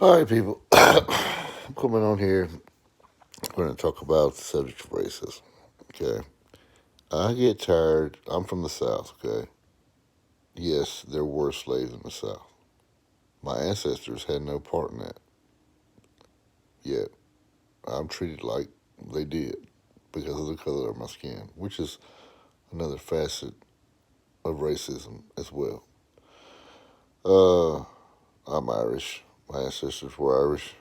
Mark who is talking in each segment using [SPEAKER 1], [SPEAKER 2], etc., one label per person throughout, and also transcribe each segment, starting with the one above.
[SPEAKER 1] All right, people. I'm coming on here. We're going to talk about the subject of racism. Okay. I get tired. I'm from the South. Okay. Yes, there were slaves in the South. My ancestors had no part in that. Yet I'm treated like they did because of the color of my skin, which is another facet of racism as well. Uh, I'm Irish. My ancestors were Irish.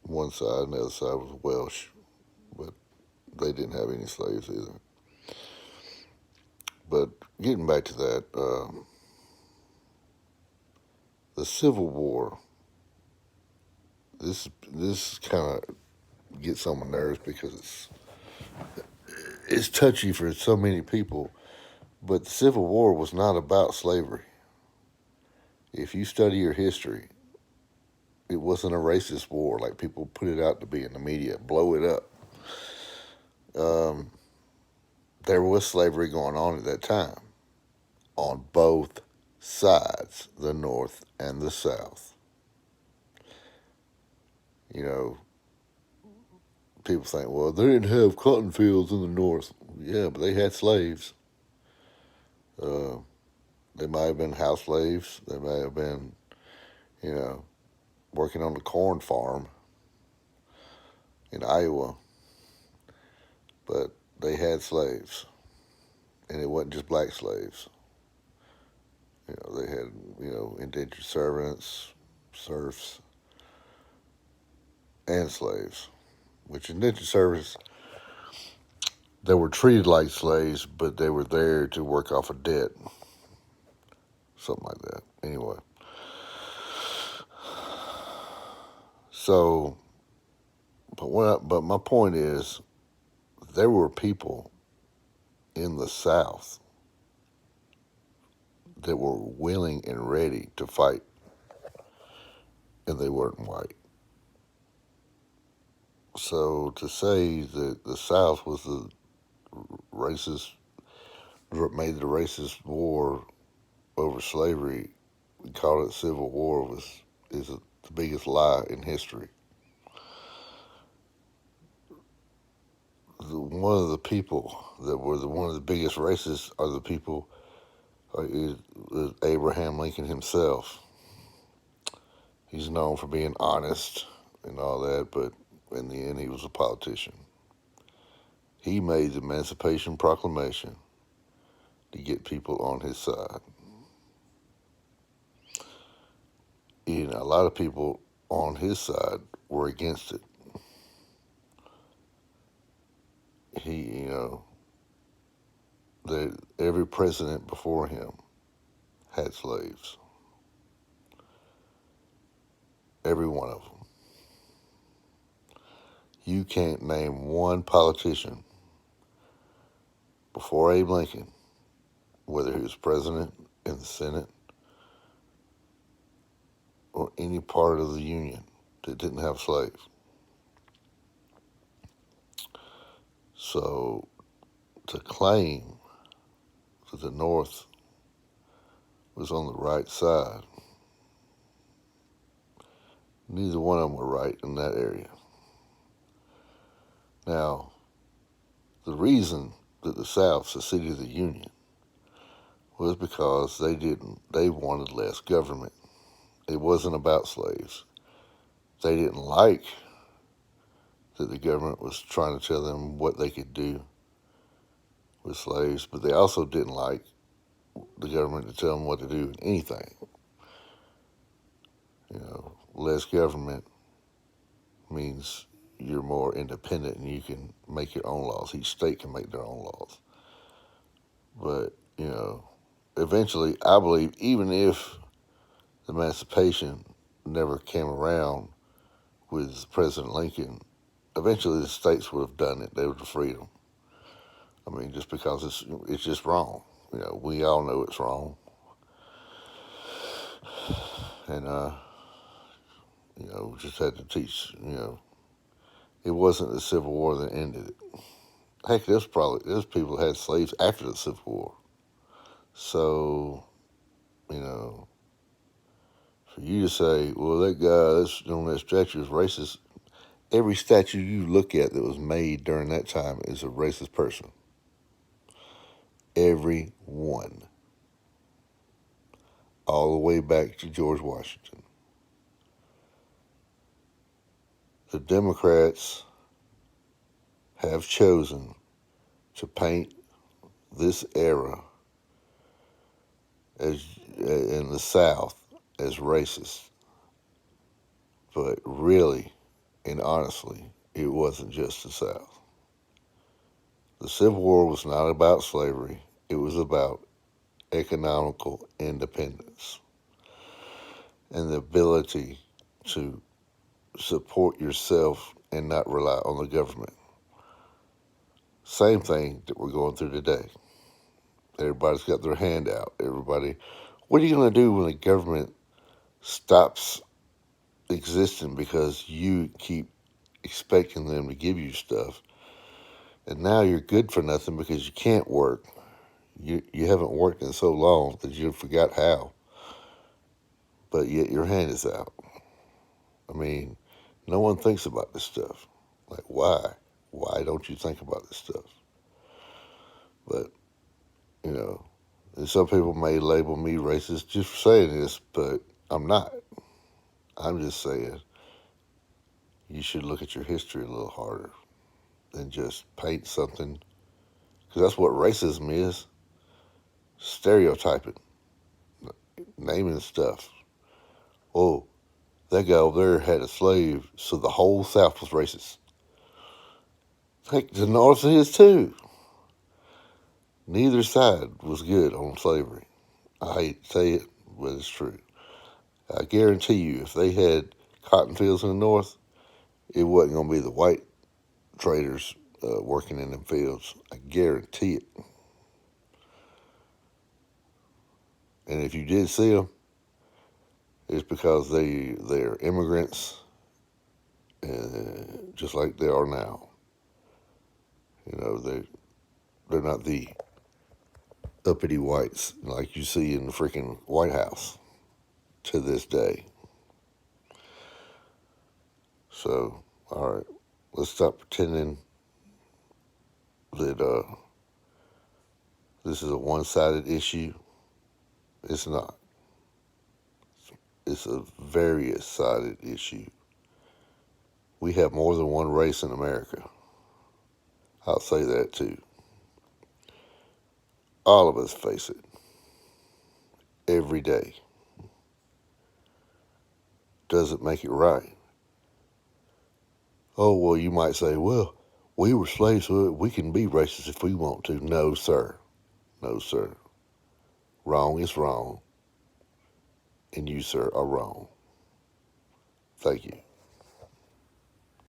[SPEAKER 1] One side and the other side was Welsh, but they didn't have any slaves either. But getting back to that, the Civil War. This kind of gets on my nerves because it's touchy for so many people. But the Civil War was not about slavery. If you study your history, it wasn't a racist war like people put it out to be in the media. Blow it up. Um, there was slavery going on at that time on both sides, the North and the South. You know, people think, well, they didn't have cotton fields in the North. Yeah, but they had slaves. Uh, they might have been house slaves. They may have been, you know, working on the corn farm in Iowa, but they had slaves, and it wasn't just black slaves. They had, indentured servants, serfs, and slaves. Which indentured servants, they were treated like slaves, but they were there to work off a debt, something like that. Anyway, so, but my point is, there were people in the South that were willing and ready to fight, and they weren't white. So to say that the South was the racist, made the racist war over slavery, and called it Civil War is the biggest lie in history. One of the people that were one of the biggest racists are the people is Abraham Lincoln himself. He's known for being honest and all that, but in the end, he was a politician. He made the Emancipation Proclamation to get people on his side. A lot of people on his side were against it. He, every president before him had slaves. Every one of them. You can't name one politician before Abe Lincoln, whether he was president in the Senate or any part of the Union, that didn't have slaves. So to claim that the North was on the right side, neither one of them were right in that area. Now, the reason that the South seceded the Union was because they wanted less government. It wasn't about slaves. They didn't like that the government was trying to tell them what they could do with slaves, but they also didn't like the government to tell them what to do in anything. Less government means you're more independent and you can make your own laws. Each state can make their own laws. But, eventually, I believe even if the emancipation never came around with President Lincoln, eventually the states would have done it. They would have freed them. I mean, just because it's just wrong. We all know it's wrong. And, we just had to teach, it wasn't the Civil War that ended it. Heck, there's people that had slaves after the Civil War. So, you know, For you to say, well, that guy that's on that statue is racist. Every statue you look at that was made during that time is a racist person. Every one. All the way back to George Washington. The Democrats have chosen to paint this era as in the South as racist. But really and honestly, it wasn't just the South. The Civil War was not about slavery. It was about economical independence and the ability to support yourself and not rely on the government. Same thing that we're going through today. Everybody's got their hand out. What are you going to do when the government stops existing because you keep expecting them to give you stuff? And now you're good for nothing because you can't work. You haven't worked in so long that you forgot how. But yet your hand is out. I mean, no one thinks about this stuff. Like, why? Why don't you think about this stuff? But, you know, and some people may label me racist just for saying this, but I'm not. I'm just saying you should look at your history a little harder than just paint something. Because that's what racism is. Stereotyping. Naming stuff. Oh, that guy over there had a slave, so the whole South was racist. Heck, the North is too. Neither side was good on slavery. I hate to say it, but it's true. I guarantee you, if they had cotton fields in the North, it wasn't going to be the white traders working in them fields. I guarantee it. And if you did see them, it's because they're immigrants, just like they are now. You know, they're not the uppity whites like you see in the freaking White House to this day. So, all right, let's stop pretending that this is a one-sided issue. It's not. It's a various-sided issue. We have more than one race in America. I'll say that too. All of us face it every day. Doesn't make it right. Oh, well, you might say, well, we were slaves, so we can be racist if we want to. No, sir. No, sir. Wrong is wrong. And you, sir, are wrong. Thank you.